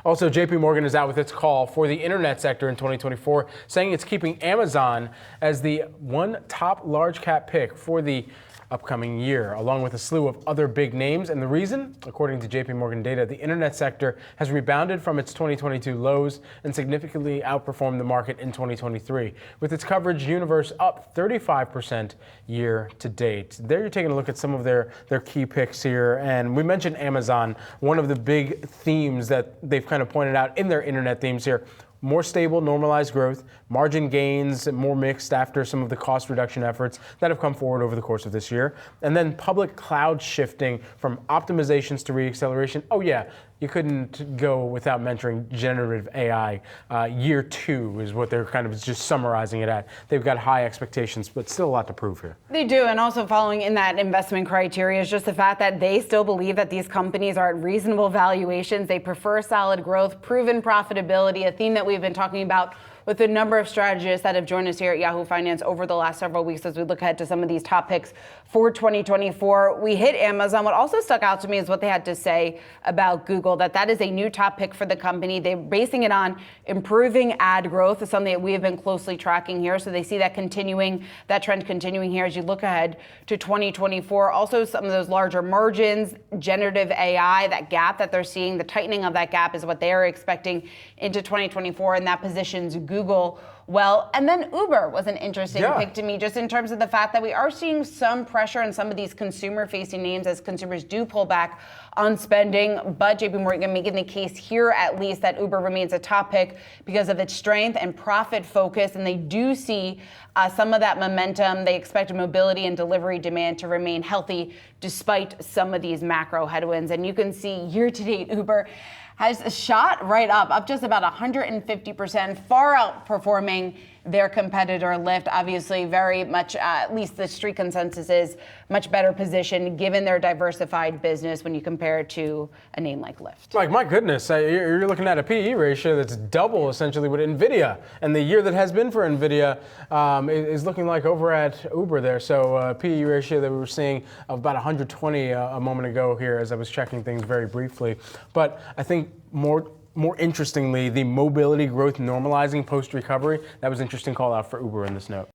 Also, JPMorgan is out with its call for the internet sector in 2024, saying it's keeping Amazon as the one top large cap pick for the upcoming year, along with a slew of other big names. And the reason, according to JPMorgan data, the internet sector has rebounded from its 2022 lows and significantly outperformed the market in 2023, with its coverage universe up 35% year to date. There you're taking a look at some of their key picks here. And we mentioned Amazon, one of the big themes that they've kind of pointed out in their internet themes here. More stable, normalized growth, margin gains, more mixed after some of the cost reduction efforts that have come forward over the course of this year. And then public cloud shifting from optimizations to reacceleration. Oh yeah, you couldn't go without mentioning generative AI. Year two is what they're kind of just summarizing it at. They've got high expectations, but still a lot to prove here. They do, and also following in that investment criteria is just the fact that they still believe that these companies are at reasonable valuations. They prefer solid growth, proven profitability, a theme that we've been talking about with a number of strategists that have joined us here at Yahoo Finance over the last several weeks as we look ahead to some of these top picks for 2024. We hit Amazon. What also stuck out to me is what they had to say about Google, that is a new top pick for the company. They're basing it on improving ad growth, is something that we have been closely tracking here. So they see that trend continuing here as you look ahead to 2024. Also, some of those larger margins, generative AI, that gap that they're seeing, the tightening of that gap is what they are expecting into 2024, and that positions Google well. And then Uber was an interesting pick to me, just in terms of the fact that we are seeing some pressure on some of these consumer-facing names as consumers do pull back on spending. But JPMorgan making the case here, at least, that Uber remains a top pick because of its strength and profit focus. And they do see some of that momentum. They expect mobility and delivery demand to remain healthy despite some of these macro headwinds. And you can see year-to-date Uber has shot right up just about 150%, far outperforming their competitor Lyft. Obviously, very much, at least the street consensus is much better positioned given their diversified business when you compare it to a name like Lyft. Like, my goodness, you're looking at a PE ratio that's double essentially what NVIDIA, and the year that has been for NVIDIA is looking like over at Uber there. So PE ratio that we were seeing of about 120 a moment ago here as I was checking things very briefly. But I think more interestingly, the mobility growth normalizing post-recovery, that was an interesting call out for Uber in this note.